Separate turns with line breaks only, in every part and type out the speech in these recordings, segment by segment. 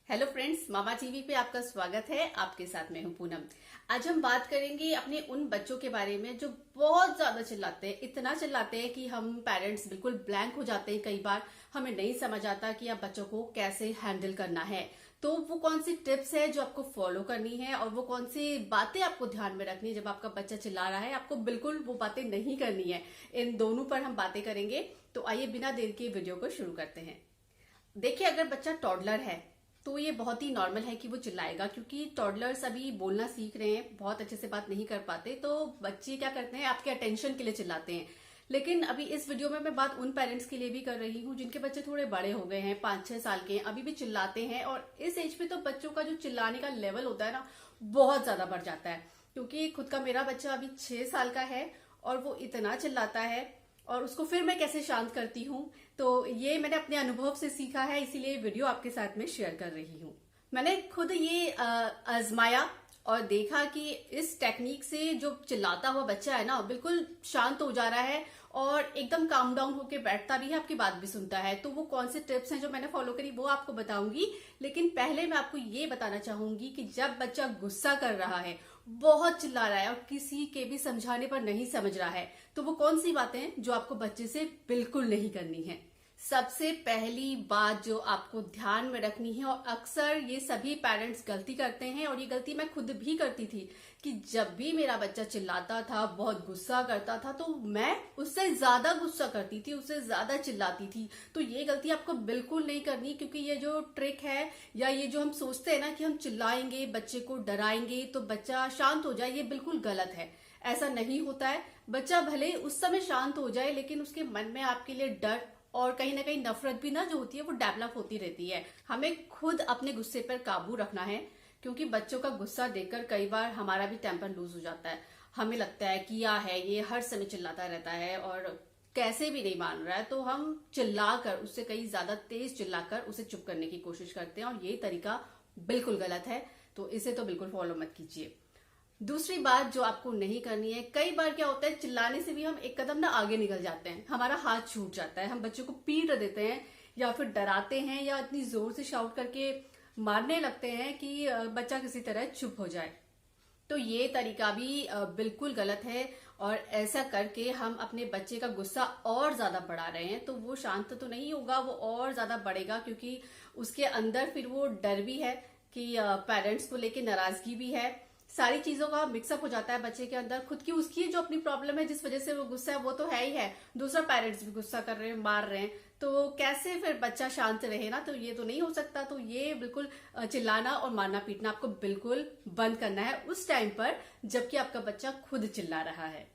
Hello friends, मामा TV पे आपका स्वागत है। आपके साथ मैं हूं पूनम। आज हम बात करेंगे अपने उन बच्चों के बारे में जो बहुत ज्यादा चिल्लाते हैं। इतना चिल्लाते हैं कि हम पेरेंट्स बिल्कुल ब्लैंक हो जाते हैं। कई बार हमें नहीं समझ आता कि आप बच्चों को कैसे हैंडल करना है। तो वो कौन सी टिप्स है जो आपको फॉलो करनी है और वो कौन सी बातें आपको ध्यान में रखनी है जब आपका बच्चा चिल्ला रहा है। आपको बिल्कुल वो बातें नहीं करनी है। इन दोनों पर हम बातें करेंगे। तो आइए बिना देर के वीडियो को शुरू करते हैं। देखिए, अगर बच्चा टॉडलर है तो ये बहुत ही नॉर्मल है कि वो चिल्लाएगा, क्योंकि टॉडलर्स अभी बोलना सीख रहे हैं, बहुत अच्छे से बात नहीं कर पाते। तो बच्चे क्या करते हैं, आपके अटेंशन के लिए चिल्लाते हैं। लेकिन अभी इस वीडियो में मैं बात उन पेरेंट्स के लिए भी कर रही हूँ जिनके बच्चे थोड़े बड़े हो गए हैं, 5-6 साल के हैं, अभी भी चिल्लाते हैं। और इस एज पे तो बच्चों का जो चिल्लाने का लेवल होता है ना, बहुत ज्यादा बढ़ जाता है। क्योंकि खुद का मेरा बच्चा अभी 6 साल का है और वो इतना चिल्लाता है, और उसको फिर मैं कैसे शांत करती हूँ, तो ये मैंने अपने अनुभव से सीखा है, इसीलिए वीडियो आपके साथ में शेयर कर रही हूँ। मैंने खुद ये आजमाया और देखा कि इस टेक्निक से जो चिल्लाता हुआ बच्चा है ना, बिल्कुल शांत हो जा रहा है और एकदम काम डाउन होके बैठता भी है, आपकी बात भी सुनता है। तो वो कौन से टिप्स हैं जो मैंने फॉलो करी वो आपको बताऊंगी। लेकिन पहले मैं आपको ये बताना चाहूंगी कि जब बच्चा गुस्सा कर रहा है, बहुत चिल्ला रहा है और किसी के भी समझाने पर नहीं समझ रहा है, तो वो कौन सी बातें हैं जो आपको बच्चे से बिल्कुल नहीं करनी है। सबसे पहली बात जो आपको ध्यान में रखनी है, और अक्सर ये सभी पेरेंट्स गलती करते हैं और ये गलती मैं खुद भी करती थी, कि जब भी मेरा बच्चा चिल्लाता था, बहुत गुस्सा करता था, तो मैं उससे ज्यादा गुस्सा करती थी, उससे ज्यादा चिल्लाती थी। तो ये गलती आपको बिल्कुल नहीं करनी, क्योंकि ये जो ट्रिक है या ये जो हम सोचते हैं ना कि हम चिल्लाएंगे, बच्चे को डराएंगे तो बच्चा शांत हो जाए, ये बिल्कुल गलत है। ऐसा नहीं होता है। बच्चा भले उस समय शांत हो जाए, लेकिन उसके मन में आपके लिए डर और कहीं ना कहीं नफरत भी ना जो होती है वो डेवलप होती रहती है। हमें खुद अपने गुस्से पर काबू रखना है, क्योंकि बच्चों का गुस्सा देखकर कई बार हमारा भी टेम्पर लूज हो जाता है। हमें लगता है कि है ये हर समय चिल्लाता रहता है और कैसे भी नहीं मान रहा है, तो हम चिल्लाकर, उससे कहीं ज्यादा तेज चिल्लाकर उसे चुप करने की कोशिश करते हैं, और ये तरीका बिल्कुल गलत है। तो इसे तो बिल्कुल फॉलो मत कीजिए। दूसरी बात जो आपको नहीं करनी है, कई बार क्या होता है, चिल्लाने से भी हम एक कदम ना आगे निकल जाते हैं, हमारा हाथ छूट जाता है, हम बच्चों को पीट देते हैं या फिर डराते हैं या इतनी जोर से शाउट करके मारने लगते हैं कि बच्चा किसी तरह चुप हो जाए। तो ये तरीका भी बिल्कुल गलत है, और ऐसा करके हम अपने बच्चे का गुस्सा और ज्यादा बढ़ा रहे हैं। तो वो शांत तो नहीं होगा, वो और ज्यादा बढ़ेगा, क्योंकि उसके अंदर फिर वो डर भी है कि पेरेंट्स को लेके नाराजगी भी है, सारी चीजों का मिक्सअप हो जाता है बच्चे के अंदर। खुद की उसकी जो अपनी प्रॉब्लम है जिस वजह से वो गुस्सा है वो तो है ही है, दूसरा पेरेंट्स भी गुस्सा कर रहे हैं, मार रहे हैं, तो कैसे फिर बच्चा शांत रहे ना। तो ये तो नहीं हो सकता। तो ये बिल्कुल चिल्लाना और मारना पीटना आपको बिल्कुल बंद करना है उस टाइम पर जबकि आपका बच्चा खुद चिल्ला रहा है।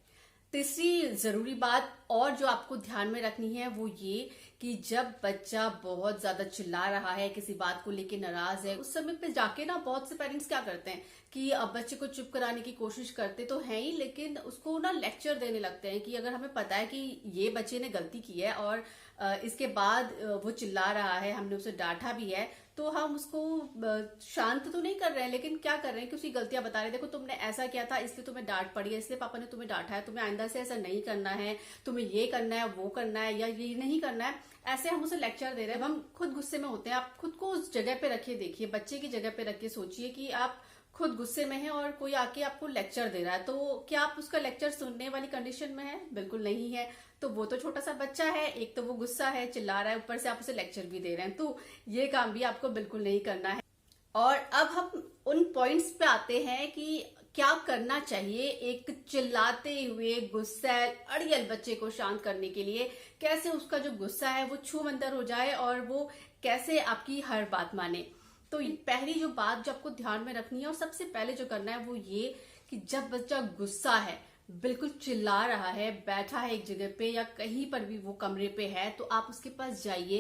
तीसरी जरूरी बात और जो आपको ध्यान में रखनी है वो ये, कि जब बच्चा बहुत ज्यादा चिल्ला रहा है, किसी बात को लेके नाराज है, उस समय पे जाके ना बहुत से पेरेंट्स क्या करते हैं कि अब बच्चे को चुप कराने की कोशिश करते तो हैं ही, लेकिन उसको ना लेक्चर देने लगते हैं कि अगर हमें पता है कि ये बच्चे ने गलती की है और इसके बाद वो चिल्ला रहा है, हमने उसे डांटा भी है, तो हम उसको शांत तो नहीं कर रहे हैं, लेकिन क्या कर रहे हैं कि उसकी गलतियां बता रहे हैं। देखो, तुमने ऐसा किया था, इसलिए तुम्हें डांट पड़ी है, इसलिए पापा ने तुम्हें डांटा है, तुम्हें आइंदा से ऐसा नहीं करना है, तुम्हें ये करना है, वो करना है, या ये नहीं करना है। ऐसे हम उसे लेक्चर दे रहे हैं। हम खुद गुस्से में होते हैं। आप खुद को उस जगह पे रखिए, देखिए, बच्चे की जगह पे रखिए, सोचिए कि आप खुद गुस्से में हैं और कोई आके आपको लेक्चर दे रहा है, तो क्या आप उसका लेक्चर सुनने वाली कंडीशन में है? बिल्कुल नहीं है। तो वो तो छोटा सा बच्चा है, एक तो वो गुस्सा है, चिल्ला रहा है, ऊपर से आप उसे लेक्चर भी दे रहे हैं, तो ये काम भी आपको बिल्कुल नहीं करना है। और अब हम उन पॉइंट्स पे आते हैं कि क्या करना चाहिए एक चिल्लाते हुए गुस्सैल अड़ियल बच्चे को शांत करने के लिए। कैसे उसका जो गुस्सा है वो छूमंतर हो जाए और वो कैसे आपकी हर बात माने। तो पहली जो बात जो आपको ध्यान में रखनी है और सबसे पहले जो करना है वो ये, कि जब बच्चा गुस्सा है, बिल्कुल चिल्ला रहा है, बैठा है एक जगह पे या कहीं पर भी वो कमरे पे है, तो आप उसके पास जाइए।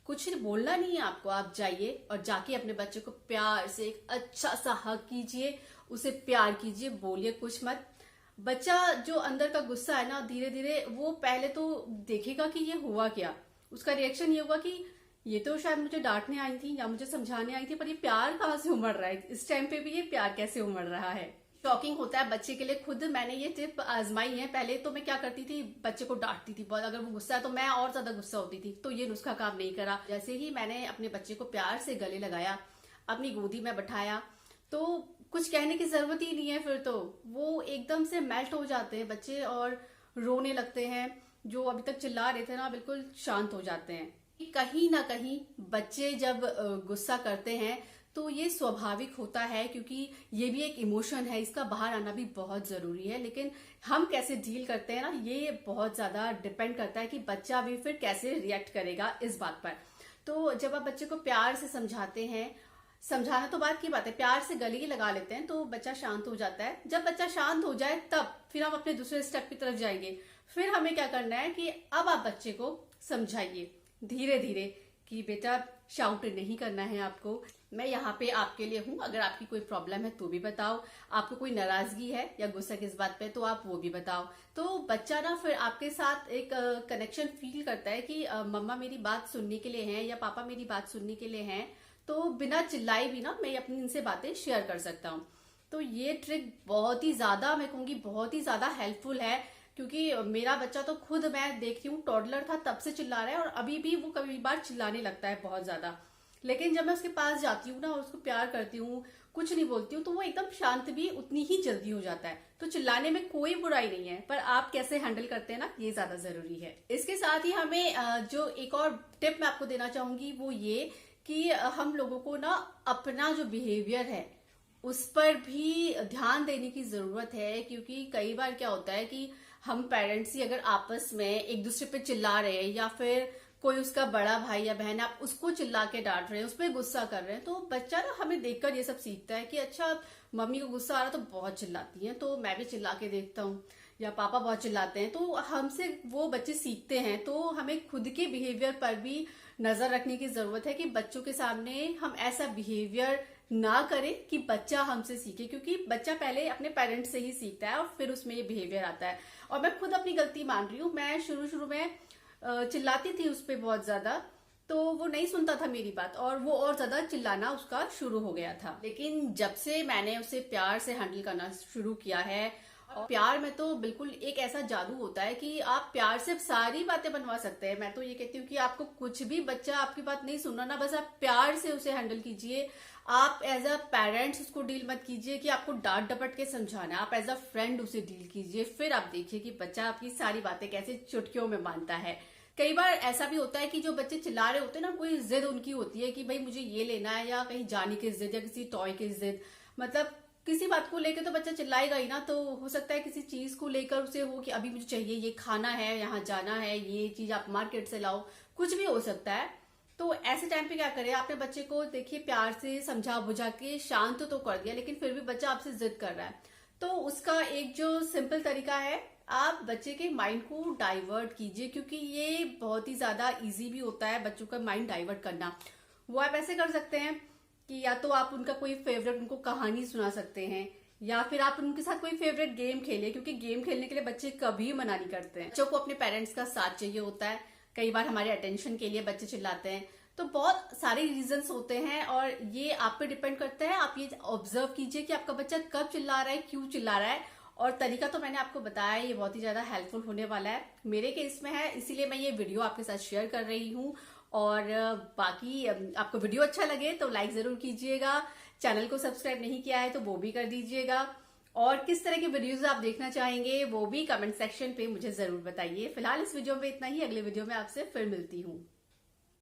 कुछ बोलना नहीं है आपको, आप जाइए और जाके अपने बच्चे को प्यार से एक अच्छा सा हग कीजिए, उसे प्यार कीजिए, बोलिए कुछ मत। बच्चा जो अंदर का गुस्सा है ना, धीरे धीरे वो पहले तो देखेगा कि ये हुआ क्या, उसका रिएक्शन ये होगा कि ये तो शायद मुझे डांटने आई थी या मुझे समझाने आई थी, पर ये प्यार कहाँ से उमड़ रहा है, इस टाइम पे भी ये प्यार कैसे उमड़ रहा है। शॉकिंग होता है बच्चे के लिए। खुद मैंने ये टिप आजमाई है। पहले तो मैं क्या करती थी, बच्चे को डांटती थी बहुत, अगर वो गुस्सा है तो मैं और ज्यादा गुस्सा होती थी, तो ये नुस्खा काम नहीं करा। जैसे ही मैंने अपने बच्चे को प्यार से गले लगाया, अपनी गोदी में बैठाया, तो कुछ कहने की जरूरत ही नहीं है। फिर तो वो एकदम से मेल्ट हो जाते हैं बच्चे और रोने लगते हैं। जो अभी तक चिल्ला रहे थे ना, बिल्कुल शांत हो जाते हैं। कहीं ना कहीं बच्चे जब गुस्सा करते हैं तो ये स्वाभाविक होता है, क्योंकि ये भी एक इमोशन है, इसका बाहर आना भी बहुत जरूरी है। लेकिन हम कैसे डील करते हैं ना, ये बहुत ज्यादा डिपेंड करता है कि बच्चा भी फिर कैसे रिएक्ट करेगा इस बात पर। तो जब आप बच्चे को प्यार से समझाते हैं, समझाना तो बात की बात है, प्यार से गले ही लगा लेते हैं तो बच्चा शांत हो जाता है। जब बच्चा शांत हो जाए तब फिर हम अपने दूसरे स्टेप की तरफ जाएंगे। फिर हमें क्या करना है कि अब आप बच्चे को समझाइए धीरे धीरे कि बेटा शाउट नहीं करना है आपको, मैं यहाँ पे आपके लिए हूँ, अगर आपकी कोई प्रॉब्लम है तो भी बताओ, आपको कोई नाराजगी है या गुस्सा किस बात पे तो आप वो भी बताओ। तो बच्चा ना फिर आपके साथ एक कनेक्शन फील करता है कि मम्मा मेरी बात सुनने के लिए हैं या पापा मेरी बात सुनने के लिए हैं, तो बिना चिल्लाए भी ना मैं अपनी इनसे बातें शेयर कर सकता हूँ। तो ये ट्रिक बहुत ही ज्यादा, मैं कहूंगी बहुत ही ज्यादा हेल्पफुल है, क्योंकि मेरा बच्चा तो खुद मैं देखती हूँ टॉडलर था तब से चिल्ला रहा है और अभी भी वो कभी बार चिल्लाने लगता है बहुत ज्यादा। लेकिन जब मैं उसके पास जाती हूँ ना और उसको प्यार करती हूँ, कुछ नहीं बोलती हूँ, तो वो एकदम शांत भी उतनी ही जल्दी हो जाता है। तो चिल्लाने में कोई बुराई नहीं है, पर आप कैसे हैंडल करते हैं ना, ये ज्यादा जरूरी है। इसके साथ ही हमें जो एक और टिप मैं आपको देना चाहूंगी वो ये कि हम लोगों को ना अपना जो बिहेवियर है उस पर भी ध्यान देने की जरूरत है। क्योंकि कई बार क्या होता है कि हम पेरेंट्स ही अगर आपस में एक दूसरे पे चिल्ला रहे हैं या फिर कोई उसका बड़ा भाई या बहन आप उसको चिल्ला के डांट रहे हैं, उस पर गुस्सा कर रहे हैं, तो बच्चा ना हमें देखकर ये सब सीखता है कि अच्छा मम्मी को गुस्सा आ रहा तो बहुत चिल्लाती हैं, तो मैं भी चिल्ला के देखता हूँ, या पापा बहुत चिल्लाते हैं, तो हमसे वो बच्चे सीखते हैं। तो हमें खुद के बिहेवियर पर भी नजर रखने की जरूरत है कि बच्चों के सामने हम ऐसा बिहेवियर ना करें कि बच्चा हमसे सीखे, क्योंकि बच्चा पहले अपने पेरेंट्स से ही सीखता है और फिर उसमें ये बिहेवियर आता है। और मैं खुद अपनी गलती मान रही हूँ, मैं शुरू में चिल्लाती थी उस पर बहुत ज्यादा, तो वो नहीं सुनता था मेरी बात और वो और ज्यादा चिल्लाना उसका शुरू हो गया था। लेकिन जब से मैंने उसे प्यार से हैंडल करना शुरू किया है, और प्यार में तो बिल्कुल एक ऐसा जादू होता है कि आप प्यार से सारी बातें बनवा सकते हैं। मैं तो ये कहती हूँ कि आपको कुछ भी बच्चा आपकी बात नहीं सुनना ना, बस आप प्यार से उसे हैंडल कीजिए। आप एज अ पेरेंट्स उसको डील मत कीजिए कि आपको डांट डपट के समझाना है, आप एज अ फ्रेंड उसे डील कीजिए। फिर आप देखिए कि बच्चा आपकी सारी बातें कैसे चुटकियों में मानता है। कई बार ऐसा भी होता है कि जो बच्चे चिल्ला रहे होते हैं ना, कोई जिद उनकी होती है कि भाई मुझे ये लेना है, या कहीं जाने की जिद या किसी टॉय की जिद, मतलब किसी बात को लेकर तो बच्चा चिल्लाएगा ही ना। तो हो सकता है किसी चीज को लेकर उसे हो कि अभी मुझे चाहिए, ये खाना है, यहाँ जाना है, ये चीज आप मार्केट से लाओ, कुछ भी हो सकता है। तो ऐसे टाइम पे क्या करें, आपने बच्चे को देखिए प्यार से समझा बुझा के शांत तो कर दिया, लेकिन फिर भी बच्चा आपसे जिद कर रहा है, तो उसका एक जो सिंपल तरीका है, आप बच्चे के माइंड को डाइवर्ट कीजिए। क्योंकि ये बहुत ही ज्यादा इजी भी होता है बच्चों का माइंड डाइवर्ट करना। वो आप ऐसे कर सकते हैं कि या तो आप उनका कोई फेवरेट उनको कहानी सुना सकते हैं, या फिर आप उनके साथ कोई फेवरेट गेम खेलिए, क्योंकि गेम खेलने के लिए बच्चे कभी मना नहीं करते हैं। बच्चों को अपने पेरेंट्स का साथ चाहिए होता है, कई बार हमारे अटेंशन के लिए बच्चे चिल्लाते हैं, तो बहुत सारे रीजंस होते हैं और ये आप पे डिपेंड करता है। आप ये ऑब्जर्व कीजिए कि आपका बच्चा कब चिल्ला रहा है, क्यों चिल्ला रहा है, और तरीका तो मैंने आपको बताया, ये बहुत ही ज्यादा हेल्पफुल होने वाला है, मेरे केस में है, इसीलिए मैं ये वीडियो आपके साथ शेयर कर रही हूँ। और बाकी आपको वीडियो अच्छा लगे तो लाइक जरूर कीजिएगा, चैनल को सब्सक्राइब नहीं किया है तो वो भी कर दीजिएगा, और किस तरह के वीडियोस आप देखना चाहेंगे वो भी कमेंट सेक्शन पे मुझे जरूर बताइए। फिलहाल इस वीडियो में इतना ही, अगले वीडियो में आपसे फिर मिलती हूँ।